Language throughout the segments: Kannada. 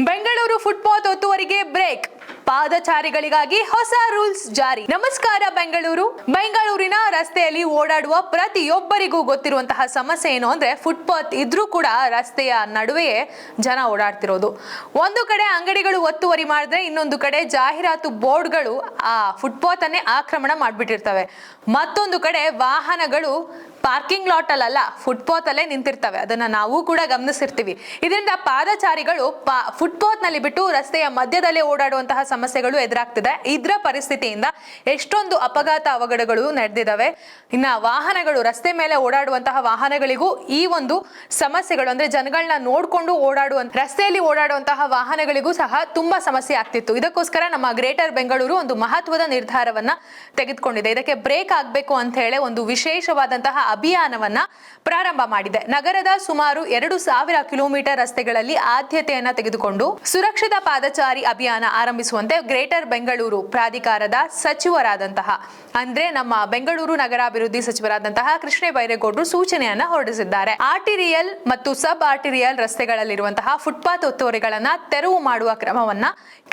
ಬೆಂಗಳೂರು ಫುಟ್ಪಾತ್ ಒತ್ತುವರಿಗೆ ಬ್ರೇಕ್, ಪಾದಚಾರಿಗಳಿಗಾಗಿ ಹೊಸ ರೂಲ್ಸ್ ಜಾರಿ. ನಮಸ್ಕಾರ. ಬೆಂಗಳೂರಿನ ರಸ್ತೆಯಲ್ಲಿ ಓಡಾಡುವ ಪ್ರತಿಯೊಬ್ಬರಿಗೂ ಗೊತ್ತಿರುವಂತಹ ಸಮಸ್ಯೆ ಏನು ಅಂದ್ರೆ ಫುಟ್ಪಾತ್ ಇದ್ರೂ ಕೂಡ ರಸ್ತೆಯ ನಡುವೆಯೇ ಜನ ಓಡಾಡ್ತಿರೋದು. ಒಂದು ಕಡೆ ಅಂಗಡಿಗಳು ಒತ್ತುವರಿ ಮಾಡಿದ್ರೆ ಇನ್ನೊಂದು ಕಡೆ ಜಾಹೀರಾತು ಬೋರ್ಡ್ಗಳು ಆ ಫುಟ್ಪಾತ್ ಅನ್ನೇ ಆಕ್ರಮಣ ಮಾಡ್ಬಿಟ್ಟಿರ್ತವೆ. ಮತ್ತೊಂದು ಕಡೆ ವಾಹನಗಳು ಪಾರ್ಕಿಂಗ್ ಲಾಟ್ ಅಲ್ಲ, ಫುಟ್ಪಾತ್ ಅಲ್ಲೇ ನಿಂತಿರ್ತವೆ. ಅದನ್ನ ನಾವು ಕೂಡ ಗಮನಿಸಿರ್ತೀವಿ. ಇದರಿಂದ ಪಾದಚಾರಿಗಳು ಫುಟ್ಪಾತ್ ನಲ್ಲಿ ಬಿಟ್ಟು ರಸ್ತೆಯ ಮಧ್ಯದಲ್ಲೇ ಓಡಾಡುವಂತಹ ಸಮಸ್ಯೆಗಳು ಎದುರಾಗ್ತಿದೆ. ಇದರ ಪರಿಸ್ಥಿತಿಯಿಂದ ಎಷ್ಟೊಂದು ಅಪಘಾತ ಅವಘಡಗಳು ನಡೆದಿದ್ದಾವೆ. ಇನ್ನ ವಾಹನಗಳು ರಸ್ತೆ ಮೇಲೆ ಓಡಾಡುವಂತಹ ವಾಹನಗಳಿಗೂ ಈ ಒಂದು ಸಮಸ್ಯೆಗಳು ಅಂದ್ರೆ ಜನಗಳನ್ನ ನೋಡ್ಕೊಂಡು ರಸ್ತೆಯಲ್ಲಿ ಓಡಾಡುವಂತಹ ವಾಹನಗಳಿಗೂ ಸಹ ತುಂಬಾ ಸಮಸ್ಯೆ ಆಗ್ತಿತ್ತು. ಇದಕ್ಕೋಸ್ಕರ ನಮ್ಮ ಗ್ರೇಟರ್ ಬೆಂಗಳೂರು ಒಂದು ಮಹತ್ವದ ನಿರ್ಧಾರವನ್ನ ತೆಗೆದುಕೊಂಡಿದೆ. ಇದಕ್ಕೆ ಬ್ರೇಕ್ ಆಗ್ಬೇಕು ಅಂತ ಹೇಳಿ ಒಂದು ವಿಶೇಷವಾದಂತಹ ಅಭಿಯಾನವನ್ನ ಪ್ರಾರಂಭ ಮಾಡಿದೆ. ನಗರದ ಸುಮಾರು 2000 ಕಿಲೋಮೀಟರ್ ರಸ್ತೆಗಳಲ್ಲಿ ಆದ್ಯತೆಯನ್ನ ತೆಗೆದುಕೊಂಡು ಸುರಕ್ಷಿತ ಪಾದಚಾರಿ ಅಭಿಯಾನ ಆರಂಭಿಸುವಂತೆ ಗ್ರೇಟರ್ ಬೆಂಗಳೂರು ಪ್ರಾಧಿಕಾರದ ಸಚಿವರಾದಂತಹ ಅಂದ್ರೆ ನಮ್ಮ ಬೆಂಗಳೂರು ನಗರಾಭಿವೃದ್ಧಿ ಸಚಿವರಾದಂತಹ ಕೃಷ್ಣ ಬೈರೇಗೌಡರು ಸೂಚನೆಯನ್ನ ಹೊರಡಿಸಿದ್ದಾರೆ. ಆರ್ಟಿರಿಯಲ್ ಮತ್ತು ಸಬ್ ಆರ್ಟಿರಿಯಲ್ ರಸ್ತೆಗಳಲ್ಲಿರುವಂತಹ ಫುಟ್ಪಾತ್ ಒತ್ತುವರಿಗಳನ್ನ ತೆರವು ಮಾಡುವ ಕ್ರಮವನ್ನ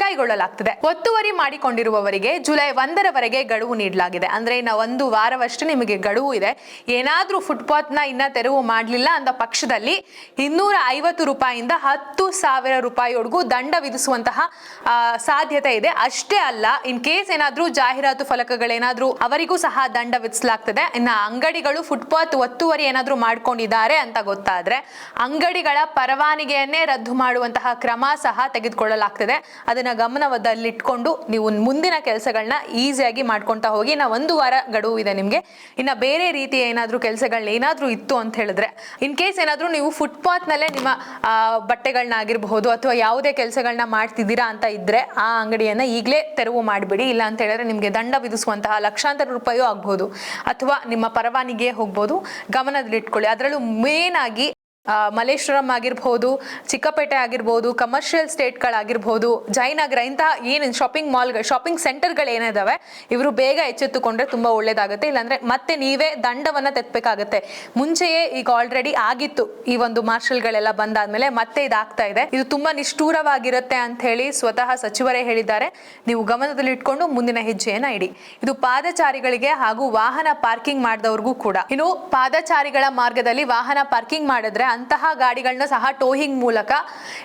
ಕೈಗೊಳ್ಳಲಾಗ್ತಿದೆ. ಒತ್ತುವರಿ ಮಾಡಿಕೊಂಡಿರುವವರಿಗೆ ಜುಲೈ 1ರವರೆಗೆ ಗಡುವು ನೀಡಲಾಗಿದೆ. ಅಂದ್ರೆ ಇನ್ನ ಒಂದು ವಾರವಷ್ಟೇ ನಿಮಗೆ ಗಡುವು ಇದೆ. ಏನಾದ್ರೂ ಫುಟ್ಪಾತ್ ನ ಇನ್ನ ತೆರವು ಮಾಡಲಿಲ್ಲ ಅಂದ ಪಕ್ಷದಲ್ಲಿ 250 ರೂಪಾಯಿಂದ 10,000 ರೂಪಾಯಿವರೆಗೂ ದಂಡ ವಿಧಿಸುವಂತಹ ಸಾಧ್ಯತೆ ಇದೆ. ಅಷ್ಟೇ ಅಲ್ಲ, ಇನ್ ಕೇಸ್ ಏನಾದ್ರೂ ಜಾಹೀರಾತು ಫಲಕಗಳೇನಾದ್ರೂ ಅವರಿಗೂ ಸಹ ದಂಡ ವಿಧಿಸಲಾಗ್ತದೆ. ಇನ್ನ ಅಂಗಡಿಗಳು ಫುಟ್ಪಾತ್ ಒತ್ತುವರಿ ಏನಾದ್ರೂ ಮಾಡ್ಕೊಂಡಿದ್ದಾರೆ ಅಂತ ಗೊತ್ತಾದ್ರೆ ಅಂಗಡಿಗಳ ಪರವಾನಗಿಯನ್ನೇ ರದ್ದು ಮಾಡುವಂತಹ ಕ್ರಮ ಸಹ ತೆಗೆದುಕೊಳ್ಳಲಾಗ್ತದೆ. ಅದನ್ನ ಗಮನದಲ್ಲಿಟ್ಕೊಂಡು ನೀವು ಮುಂದಿನ ಕೆಲಸಗಳನ್ನ ಈಸಿಯಾಗಿ ಮಾಡ್ಕೊಂತಾ ಹೋಗಿ. ಇನ್ನ ಒಂದು ವಾರ ಗಡುವು ಇದೆ ನಿಮ್ಗೆ. ಇನ್ನ ಬೇರೆ ರೀತಿಯ ಏನಾದ್ರೂ ಕೆಲಸಗಳನ್ನ ಏನಾದ್ರೂ ಇತ್ತು ಅಂತ ಹೇಳಿದ್ರೆ ಇನ್ ಕೇಸ್ ಏನಾದ್ರೂ ನೀವು ಫುಟ್ಪಾತ್ ನಲ್ಲೇ ನಿಮ್ಮ ಬಟ್ಟೆಗಳನ್ನ ಆಗಿರಬಹುದು ಅಥವಾ ಯಾವುದೇ ಕೆಲಸಗಳನ್ನ ಮಾಡ್ತಿದ್ದೀರಾ ಅಂತ ಇದ್ರೆ ಆ ಅಂಗಡಿಯನ್ನ ಈಗಲೇ ತೆರವು ಮಾಡಿಬಿಡಿ. ಇಲ್ಲ ಅಂತ ಹೇಳಿದ್ರೆ ನಿಮ್ಗೆ ದಂಡ ವಿಧಿಸುವಂತಹ ಲಕ್ಷಾಂತರ ರೂಪಾಯಿ ಆಗ್ಬಹುದು ಅಥವಾ ನಿಮ್ಮ ಪರವಾನಿಗೆ ಹೋಗ್ಬೋದು. ಗಮನದಲ್ಲಿಟ್ಕೊಳ್ಳಿ. ಅದರಲ್ಲೂ ಮೇನ್ ಆಗಿ ಮಲ್ಲೇಶ್ವರಂ ಆಗಿರ್ಬೋದು, ಚಿಕ್ಕಪೇಟೆ ಆಗಿರ್ಬೋದು, ಕಮರ್ಷಿಯಲ್ ಸ್ಟೇಟ್ಗಳಾಗಿರ್ಬೋದು, ಜಯನಗರ ಇಂತಹ ಏನು ಶಾಪಿಂಗ್ ಸೆಂಟರ್ಗಳು ಏನಿದಾವೆ ಇವರು ಬೇಗ ಎಚ್ಚೆತ್ತುಕೊಂಡ್ರೆ ತುಂಬಾ ಒಳ್ಳೇದಾಗುತ್ತೆ. ಇಲ್ಲಾಂದ್ರೆ ಮತ್ತೆ ನೀವೇ ದಂಡವನ್ನ ತೆತ್ತಬೇಕಾಗತ್ತೆ. ಮುಂಚೆಯೇ ಈಗ ಆಲ್ರೆಡಿ ಆಗಿತ್ತು. ಈ ಒಂದು ಮಾರ್ಷಲ್ಗಳೆಲ್ಲ ಬಂದಾದ್ಮೇಲೆ ಮತ್ತೆ ಇದಾಗ್ತಾ ಇದೆ. ಇದು ತುಂಬಾ ನಿಷ್ಠೂರವಾಗಿರುತ್ತೆ ಅಂತ ಹೇಳಿ ಸ್ವತಃ ಸಚಿವರೇ ಹೇಳಿದ್ದಾರೆ. ನೀವು ಗಮನದಲ್ಲಿ ಇಟ್ಕೊಂಡು ಮುಂದಿನ ಹೆಜ್ಜೆಯನ್ನ ಇಡಿ. ಇದು ಪಾದಚಾರಿಗಳಿಗೆ ಹಾಗೂ ವಾಹನ ಪಾರ್ಕಿಂಗ್ ಮಾಡಿದವ್ರಿಗೂ ಕೂಡ. ಇನ್ನು ಪಾದಚಾರಿಗಳ ಮಾರ್ಗದಲ್ಲಿ ವಾಹನ ಪಾರ್ಕಿಂಗ್ ಮಾಡಿದ್ರೆ ಅಂತಹ ಗಾಡಿಗಳನ್ನ ಸಹ ಟೋಯಿಂಗ್ ಮೂಲಕ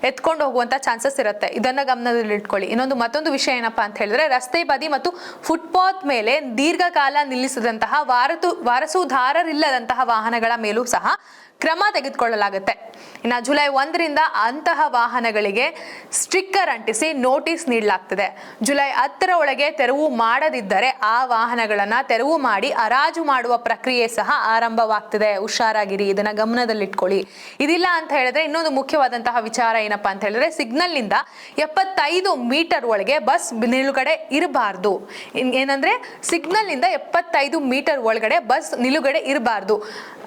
ಎತ್ಕೊಂಡು ಹೋಗುವಂತ ಚಾನ್ಸಸ್ ಇರುತ್ತೆ. ಇದನ್ನ ಗಮನದಲ್ಲಿ ಇಟ್ಕೊಳ್ಳಿ. ಮತ್ತೊಂದು ವಿಷಯ ಏನಪ್ಪಾ ಅಂತ ಹೇಳಿದ್ರೆ ರಸ್ತೆ ಬದಿ ಮತ್ತು ಫುಟ್ಪಾತ್ ಮೇಲೆ ದೀರ್ಘಕಾಲ ನಿಲ್ಲಿಸಿದಂತಹ ವಾರಸುದಾರರಿಲ್ಲದಂತಹ ವಾಹನಗಳ ಮೇಲೂ ಸಹ ಕ್ರಮ ತೆಗೆದುಕೊಳ್ಳಲಾಗುತ್ತೆ. ಇನ್ನು ಜುಲೈ 1ರಿಂದ ಅಂತಹ ವಾಹನಗಳಿಗೆ ಸ್ಟಿಕ್ಕರ್ ಅಂಟಿಸಿ ನೋಟಿಸ್ ನೀಡಲಾಗ್ತದೆ. ಜುಲೈ 10ರ ಒಳಗೆ ತೆರವು ಮಾಡದಿದ್ದರೆ ಆ ವಾಹನಗಳನ್ನ ತೆರವು ಮಾಡಿ ಹರಾಜು ಮಾಡುವ ಪ್ರಕ್ರಿಯೆ ಸಹ ಆರಂಭವಾಗ್ತದೆ. ಹುಷಾರಾಗಿರಿ, ಇದನ್ನ ಗಮನದಲ್ಲಿಟ್ಕೊಳ್ಳಿ. ಇದಿಲ್ಲ ಅಂತ ಹೇಳಿದ್ರೆ ಇನ್ನೊಂದು ಮುಖ್ಯವಾದಂತಹ ವಿಚಾರ ಏನಪ್ಪಾ ಅಂತ ಹೇಳಿದ್ರೆ ಸಿಗ್ನಲ್ ನಿಂದ 75 ಮೀಟರ್ ಒಳಗೆ ಬಸ್ ನಿಲುಗಡೆ ಇರಬಾರ್ದು. ಏನಂದ್ರೆ ಸಿಗ್ನಲ್ ನಿಂದ 75 ಮೀಟರ್ ಒಳಗಡೆ ಬಸ್ ನಿಲುಗಡೆ ಇರಬಾರ್ದು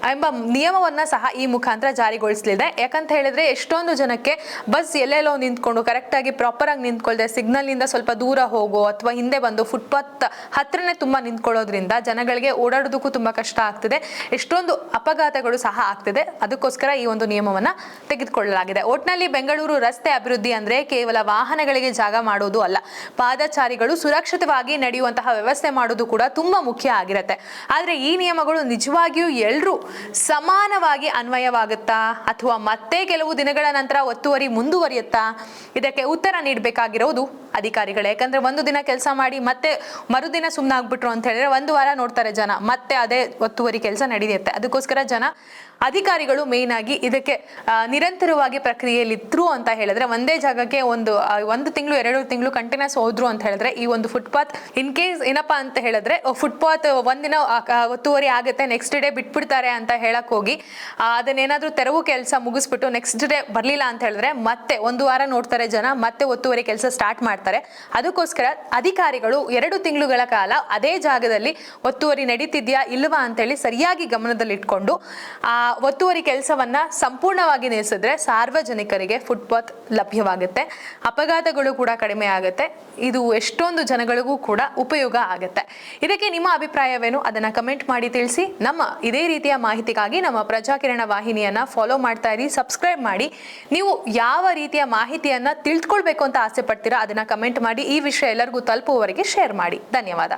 ಎಂಬ ನಿಯಮವನ್ನ ಸಹ ಈ ಮುಖಾಂತರ ಜಾರಿಗೊಳಿಸಲಿದೆ. ಯಾಕಂತ ಹೇಳಿದ್ರೆ ಎಷ್ಟೊಂದು ಜನಕ್ಕೆ ಬಸ್ ಎಲ್ಲೆಲ್ಲೋ ನಿಂತ್ಕೊಂಡು ಕರೆಕ್ಟ್ ಆಗಿ ಪ್ರಾಪರ್ ಆಗಿ ನಿಂತ್ಕೊಳ್ದೆ ಸಿಗ್ನಲ್ ನಿಂದ ಸ್ವಲ್ಪ ದೂರ ಹೋಗೋ ಅಥವಾ ಹಿಂದೆ ಬಂದು ಫುಟ್ಪಾತ್ ಹತ್ರನೇ ತುಂಬಾ ನಿಂತ್ಕೊಳ್ಳೋದ್ರಿಂದ ಜನಗಳಿಗೆ ಓಡಾಡೋದಕ್ಕೂ ತುಂಬಾ ಕಷ್ಟ ಆಗ್ತಿದೆ. ಎಷ್ಟೊಂದು ಅಪಘಾತಗಳು ಸಹ ಆಗ್ತಿದೆ. ಅದಕ್ಕೋಸ್ಕರ ಈ ಒಂದು ನಿಯಮವನ್ನ ತೆಗೆದುಕೊಳ್ಳಲಾಗಿದೆ. ಒಟ್ನಲ್ಲಿ ಬೆಂಗಳೂರು ರಸ್ತೆ ಅಭಿವೃದ್ಧಿ ಅಂದ್ರೆ ಕೇವಲ ವಾಹನಗಳಿಗೆ ಜಾಗ ಮಾಡೋದು ಅಲ್ಲ, ಪಾದಚಾರಿಗಳು ಸುರಕ್ಷಿತವಾಗಿ ನಡೆಯುವಂತಹ ವ್ಯವಸ್ಥೆ ಮಾಡೋದು ಕೂಡ ತುಂಬಾ ಮುಖ್ಯ ಆಗಿರುತ್ತೆ. ಆದ್ರೆ ಈ ನಿಯಮಗಳು ನಿಜವಾಗಿಯೂ ಎಲ್ಲರೂ ಸಮಾನವಾಗಿ ಅನ್ವಯವಾಗುತ್ತಾ ಅಥವಾ ಮತ್ತೆ ಕೆಲವು ದಿನಗಳ ನಂತರ ಒತ್ತುವರಿ ಮುಂದುವರಿಯುತ್ತಾ? ಇದಕ್ಕೆ ಉತ್ತರ ನೀಡಬೇಕಾಗಿರೋದು ಅಧಿಕಾರಿಗಳೇ. ಯಾಕಂದ್ರೆ ಒಂದು ದಿನ ಕೆಲಸ ಮಾಡಿ ಮತ್ತೆ ಮರುದಿನ ಸುಮ್ಮನಾಗ್ಬಿಟ್ರು ಅಂತ ಹೇಳಿದ್ರೆ ಒಂದು ವಾರ ನೋಡ್ತಾರೆ ಜನ, ಮತ್ತೆ ಅದೇ ಒತ್ತುವರಿ ಕೆಲಸ ನಡೆಯುತ್ತೆ. ಅದಕ್ಕೋಸ್ಕರ ಅಧಿಕಾರಿಗಳು ಮೇನ್ ಆಗಿ ಇದಕ್ಕೆ ನಿರಂತರವಾಗಿ ಪ್ರಕ್ರಿಯೆಯಲ್ಲಿದ್ರು ಅಂತ ಹೇಳಿದ್ರೆ ಒಂದೇ ಜಾಗಕ್ಕೆ ಒಂದು ತಿಂಗಳು 2 ತಿಂಗಳು ಕಂಟಿನ್ಯೂಸ್ ಹೋದ್ರು ಅಂತ ಹೇಳಿದ್ರೆ ಈ ಒಂದು ಫುಟ್ಪಾತ್ ಇನ್ ಕೇಸ್ ಏನಪ್ಪಾ ಅಂತ ಹೇಳಿದ್ರೆ ಫುಟ್ಪಾತ್ ಒಂದಿನ ಒತ್ತುವರಿ ಆಗುತ್ತೆ, ನೆಕ್ಸ್ಟ್ ಡೇ ಬಿಟ್ಬಿಡ್ತಾರೆ ಅಂತ ಹೇಳಕ್ ಹೋಗಿ ಅದನ್ನೇನಾದ್ರೂ ತೆರವು ಕೆಲಸ ಮುಗಿಸ್ಬಿಟ್ಟು ನೆಕ್ಸ್ಟ್ ಡೇ ಬರ್ಲಿಲ್ಲ ಅಂತ ಹೇಳಿದ್ರೆ ಮತ್ತೆ ಒಂದು ವಾರ ನೋಡ್ತಾರೆ ಜನ, ಮತ್ತೆ ಒತ್ತುವರಿ ಕೆಲಸ ಸ್ಟಾರ್ಟ್ ಮಾಡ್ತಾರೆ. ಅದಕ್ಕೋಸ್ಕರ ಅಧಿಕಾರಿಗಳು 2 ತಿಂಗಳುಗಳ ಕಾಲ ಅದೇ ಜಾಗದಲ್ಲಿ ಒತ್ತುವರಿ ನಡೀತಿದ್ಯಾ ಇಲ್ವಾ ಅಂತ ಹೇಳಿ ಸರಿಯಾಗಿ ಗಮನದಲ್ಲಿಟ್ಕೊಂಡು ಒತ್ತುವರಿ ಕೆಲಸವನ್ನ ಸಂಪೂರ್ಣವಾಗಿ ನಿಲ್ಲಿಸಿದ್ರೆ ಸಾರ್ವಜನಿಕರಿಗೆ ಫುಟ್ಪಾತ್ ಲಭ್ಯವಾಗುತ್ತೆ, ಅಪಘಾತಗಳು ಕೂಡ ಕಡಿಮೆ ಆಗುತ್ತೆ, ಇದು ಎಷ್ಟೊಂದು ಜನಗಳಿಗೂ ಕೂಡ ಉಪಯೋಗ ಆಗುತ್ತೆ. ಇದಕ್ಕೆ ನಿಮ್ಮ ಅಭಿಪ್ರಾಯವೇನು ಅದನ್ನ ಕಮೆಂಟ್ ಮಾಡಿ ತಿಳಿಸಿ. ನಮ್ಮ ಇದೇ ರೀತಿಯ ಮಾಹಿತಿಗಾಗಿ ನಮ್ಮ ಪ್ರಜಾಕಿರಣ ವಾಹಿನಿಯನ್ನ ಫಾಲೋ ಮಾಡ್ತಾ ಇರಿ, ಸಬ್ಸ್ಕ್ರೈಬ್ ಮಾಡಿ. ನೀವು ಯಾವ ರೀತಿಯ ಮಾಹಿತಿಯನ್ನ ತಿಳ್ಕೊಳ್ಬೇಕು ಅಂತ ಆಸೆ ಪಡ್ತೀರಾ ಅದನ್ನ ಕಮೆಂಟ್ ಮಾಡಿ. ಈ ವಿಷಯ ಎಲ್ಲರಿಗೂ ತಲುಪುವವರೆಗೆ ಶೇರ್ ಮಾಡಿ. ಧನ್ಯವಾದ.